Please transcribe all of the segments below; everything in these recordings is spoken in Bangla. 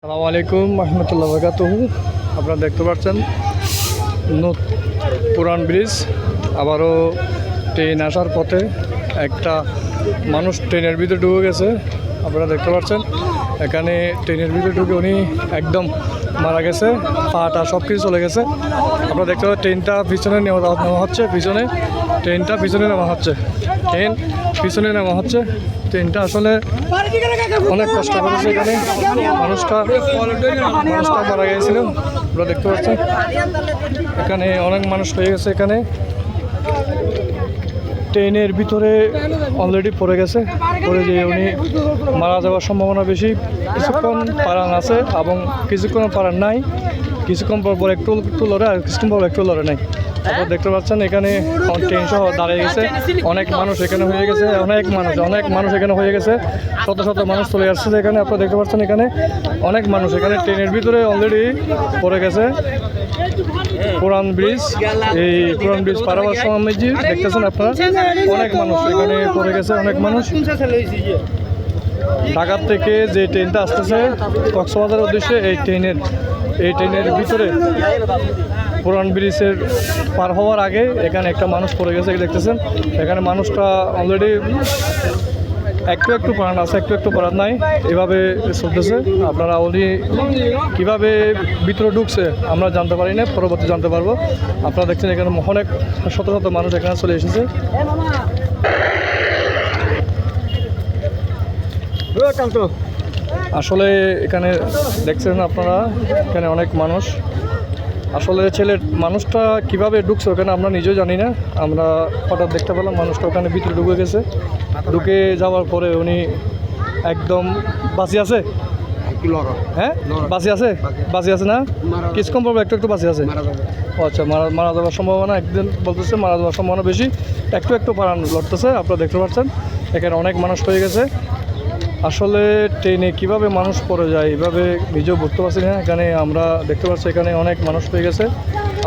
আসসালামু আলাইকুম রহমতুল্লাহ বরকাতুহু। আপনারা দেখতে পাচ্ছেন পুরান ব্রিজ। আবারও ট্রেন আসার পথে একটা মানুষ ট্রেনের ভিতরে ঢুকে গেছে। আপনারা দেখতে পাচ্ছেন এখানে ট্রেনের ভিতরে ঢুকে উনি একদম মারা গেছে, পাটা সব কিছু চলে গেছে। আপনারা দেখতে পাচ্ছেন ট্রেনটা পিছনে নেওয়া হচ্ছে, ট্রেনটা পিছনে নেওয়া হচ্ছে, ট্রেন পিছনে নেওয়া হচ্ছে। ট্রেনটা আসলে অনেক কষ্ট করেছে, এখানে মানুষটা মারা গিয়েছিল। আপনারা দেখতে পাচ্ছেন এখানে অনেক মানুষ হয়ে গেছে। এখানে ট্রেনের ভিতরে অলরেডি পড়ে গেছে, পড়ে যে উনি মারা যাওয়ার সম্ভাবনা বেশি। কিছুক্ষণ পারান আছে এবং কিছুক্ষণ পারান নাই, কিছুক্ষণ পর একটু লড়ে আর কিছুক্ষণ পর একটু লড়ে নাই। আপনারা দেখতে পাচ্ছেন এখানে ট্রেন সহ দাঁড়িয়ে গেছে, অনেক মানুষ এখানে হয়ে গেছে, অনেক মানুষ এখানে হয়ে গেছে, শত শত মানুষ চলে আসছে এখানে। আপনারা দেখতে পাচ্ছেন এখানে অনেক মানুষ এখানে ট্রেনের ভিতরে অলরেডি পড়ে গেছে। পুরান ব্রিজ, এই পুরান ব্রিজ পার হওয়ার সময় দেখতেছেন আপনারা অনেক মানুষ এখানে পড়ে গেছে, অনেক মানুষ। ঢাকার থেকে যে ট্রেনটা আসতেছে কক্সবাজারের উদ্দেশ্যে, এই ট্রেনের ভিতরে পুরান ব্রিজের পার হওয়ার আগে এখানে একটা মানুষ পড়ে গেছে দেখতেছেন। এখানে মানুষটা অলরেডি একটু পড়ান আছে, একটু পড়ান নাই, এভাবে চলতেছে। আপনারা উনি কীভাবে ভিতরে ঢুকছে আমরা জানতে পারি না, পরবর্তী জানতে পারবো। আপনারা দেখছেন এখানে অনেক শত শত মানুষ এখানে চলে এসেছে। আসলে এখানে দেখছেন আপনারা এখানে অনেক মানুষ। আসলে মানুষটা কিভাবে ঢুকছে ওখানে আমরা নিজেও জানি না। আমরা হঠাৎ দেখতে পেলাম মানুষটা ওখানে ভিতরে ঢুকে গেছে। ঢুকে যাওয়ার পরে উনি একদম বাঁচি আছে, হ্যাঁ বাঁচি আছে না, কিছুক্ষণ পর একটু বাঁচি আছে। আচ্ছা, মারা যাওয়ার সম্ভাবনা, একদিন বলতেছে মারা যাওয়ার সম্ভাবনা বেশি, একটু পারান লড়তেছে। আপনারা দেখতে পাচ্ছেন এখানে অনেক মানুষ হয়ে গেছে। আসলে ট্রেনে কিভাবে মানুষ পড়ে যায় এভাবে নিজেও বুঝতে পারছি না। এখানে আমরা দেখতে পাচ্ছি এখানে অনেক মানুষ পেয়ে গেছে।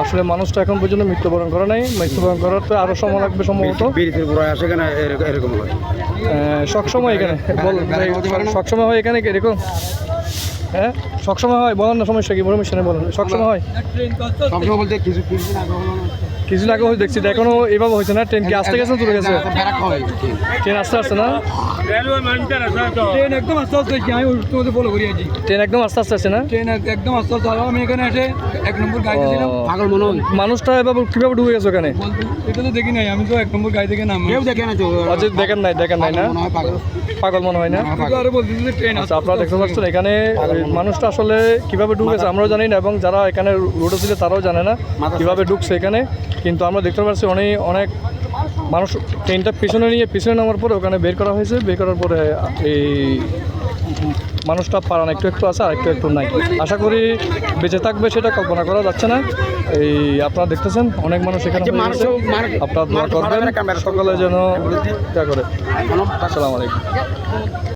আসলে মানুষটা এখন পর্যন্ত মৃত্যুবরণ করে নাই, মৃত্যুবরণ করার তো আরও সময় লাগবে সম্ভবত। সবসময় এখানে সবসময় হয় এখানে এরকম, হ্যাঁ সবসময় হয়, বলেন না সমস্যা কি, বড় মিশনে বলেন সবসময় হয়। বলতে কিছুদিন আগে দেখছি, এখনো এভাবে হয়েছে না। ট্রেন কি আসতে গেছে, চলে গেছে ট্রেন আসতে আসছে না, ট্রেন একদম আস্তে আস্তে আসছে না, একদম আস্তে আস্তে। আমি এখানে এসে 1 নম্বর গাড়িতে ছিলাম, পাগল মনে হয় মানুষটা এভাবে কিভাবে ঢুকে গেছে ওখানে, এটা তো দেখি নাই। আমি তো 1 নম্বর গাড়ি থেকে নাম দেখেন নাই না, পাগল মনে হয় না। আচ্ছা, আপনারা দেখতে পাচ্ছেন এখানে মানুষটা আসলে কিভাবে ঢুকেছে আমরাও জানি না, এবং যারা এখানে রোডে ছিল তারাও জানে না কিভাবে ঢুকছে এখানে। কিন্তু আমরা দেখতে পাচ্ছি অনেক মানুষ ট্রেনটা পিছনে নামার পরে ওখানে বের করা হয়েছে। বের করার পরে এই মানুষটা পারান একটু আছে আর একটু নাই। আশা করি বেঁচে থাকবে সেটা কল্পনা করা যাচ্ছে না। এই আপনারা দেখতেছেন অনেক মানুষ এখানে, আপনারা দোয়া করবেন সকলে যেন করে। আসসালামু আলাইকুম।